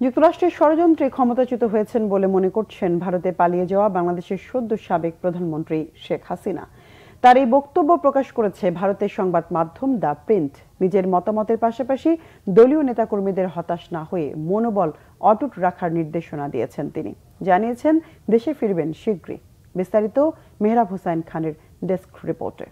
যুক্তরাষ্ট্রের ষড়যন্ত্রে ক্ষমতাচ্যুত হয়েছেন বলে মনে করছেন ভারতে পালিয়ে যাওয়া বাংলাদেশের সদ্য সাবেক প্রধানমন্ত্রী শেখ হাসিনা। তার এই বক্তব্য প্রকাশ করেছে ভারতের সংবাদ মাধ্যম দ্য প্রিন্ট। নিজের মতামতের পাশাপাশি দলীয় নেতাকর্মীদের হতাশ না হয়ে মনোবল অটুট রাখার নির্দেশনা দিয়েছেন তিনি। জানিয়েছেন দেশে ফিরবেন শীঘ্রই। বিস্তারিত মেহরাব হোসাইন খানের ডেস্ক রিপোর্টে।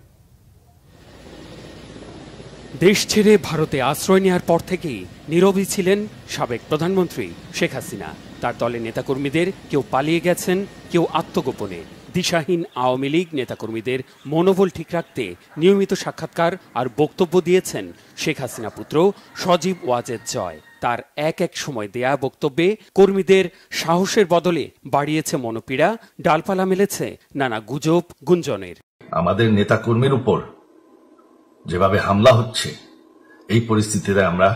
দেশ ছেড়ে ভারতে আশ্রয় নেওয়ার পর থেকেই নীরবই ছিলেন সাবেক প্রধানমন্ত্রী শেখ হাসিনা। তার দলের নেতাকর্মীদের কেউ পালিয়ে গেছেন, কেউ আত্মগোপনে। দিশাহীন আওয়ামী লীগ নেতাকর্মীদের মনোবল ঠিক রাখতে নিয়মিত সাক্ষাৎকার আর বক্তব্য দিয়েছেন শেখ হাসিনা পুত্র সজীব ওয়াজেদ জয়। তার এক সময় দেয়া বক্তব্যে কর্মীদের সাহসের বদলে বাড়িয়েছে মনোপীড়া, ডালপালা মেলেছে নানা গুজব গুঞ্জনের। আমাদের নেতাকর্মীর উপর যেভাবে হামলা হচ্ছে, এই পরিস্থিতিতে আমরা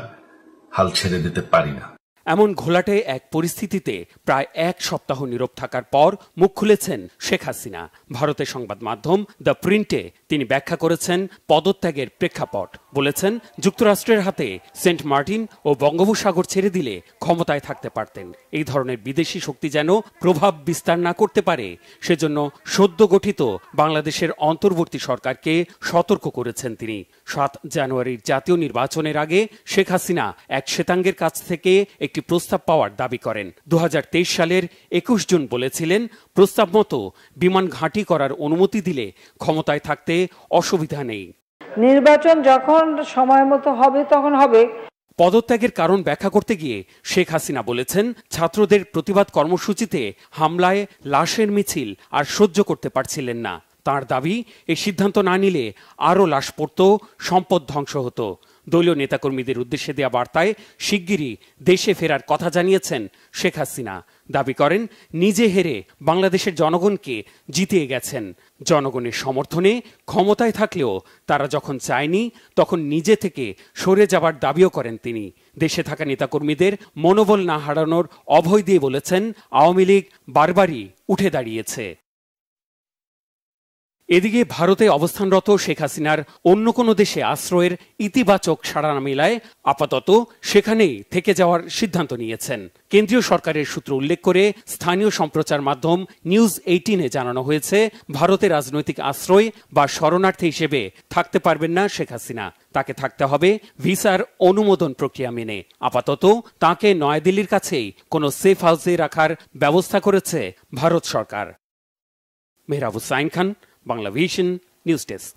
হাল ছেড়ে দিতে পারি না। এমন ঘোলাটে এক পরিস্থিতিতে প্রায় এক সপ্তাহ নীরব থাকার পর মুখ খুলেছেন শেখ হাসিনা। ভারতের সংবাদ মাধ্যম দ্য প্রিন্টে তিনি ব্যাখ্যা করেছেন পদত্যাগের প্রেক্ষাপট। বলেছেন, যুক্তরাষ্ট্রের হাতে সেন্ট মার্টিন ও বঙ্গোপসাগর ছেড়ে দিলে ক্ষমতায় থাকতে পারতেন। এই ধরনের বিদেশি শক্তি যেন প্রভাব বিস্তার না করতে পারে, সেজন্য সদ্য গঠিত বাংলাদেশের অন্তর্বর্তী সরকারকে সতর্ক করেছেন তিনি। ৭ জানুয়ারির জাতীয় নির্বাচনের আগে শেখ হাসিনা এক শ্বেতাঙ্গের কাছ থেকে একটি প্রস্তাব পাওয়ার দাবি করেন। ২০২৩ সালের ২১ জুন বলেছিলেন, প্রস্তাব মতো বিমান ঘাঁটি করার অনুমতি দিলে ক্ষমতায় থাকতে অসুবিধা নেই। নির্বাচন যখন সময় মতো হবে তখন হবে। পদত্যাগের কারণ ব্যাখ্যা করতে গিয়ে শেখ হাসিনা বলেছেন, ছাত্রদের প্রতিবাদ কর্মসূচিতে হামলায় লাশের মিছিল আর সহ্য করতে পারছিলেন না। তার দাবি, এই সিদ্ধান্ত না নিলে আরও লাশ পড়ত, সম্পদ ধ্বংস হতো। দলীয় নেতাকর্মীদের উদ্দেশ্যে দেয়া বার্তায় শিগগিরই দেশে ফেরার কথা জানিয়েছেন শেখ হাসিনা। দাবি করেন, নিজে হেরে বাংলাদেশের জনগণকে জিতিয়ে গেছেন। জনগণের সমর্থনে ক্ষমতায় থাকলেও তারা যখন চায়নি, তখন নিজে থেকে সরে যাবার দাবিও করেন তিনি। দেশে থাকা নেতাকর্মীদের মনোবল না হারানোর অভয় দিয়ে বলেছেন, আওয়ামী লীগ বারবারই উঠে দাঁড়িয়েছে। এদিকে ভারতে অবস্থানরত শেখ হাসিনার অন্য কোনো দেশে আশ্রয়ের ইতিবাচক সাড়া না মেলায় আপাতত সেখানেই থেকে যাওয়ার সিদ্ধান্ত নিয়েছেন। কেন্দ্রীয় সরকারের সূত্র উল্লেখ করে স্থানীয় সম্প্রচার মাধ্যম নিউজ 18-এ জানানো হয়েছে, ভারতে রাজনৈতিক আশ্রয় বা শরণার্থী হিসেবে থাকতে পারবেন না শেখ হাসিনা। তাকে থাকতে হবে ভিসার অনুমোদন প্রক্রিয়া মেনে। আপাতত তাকে নয়াদিল্লির কাছেই কোনো সেফ হাউসে রাখার ব্যবস্থা করেছে ভারত সরকার। মেহরাব হোসাইন খান, বাংলা ভিশন নিউজ ডেস্ক।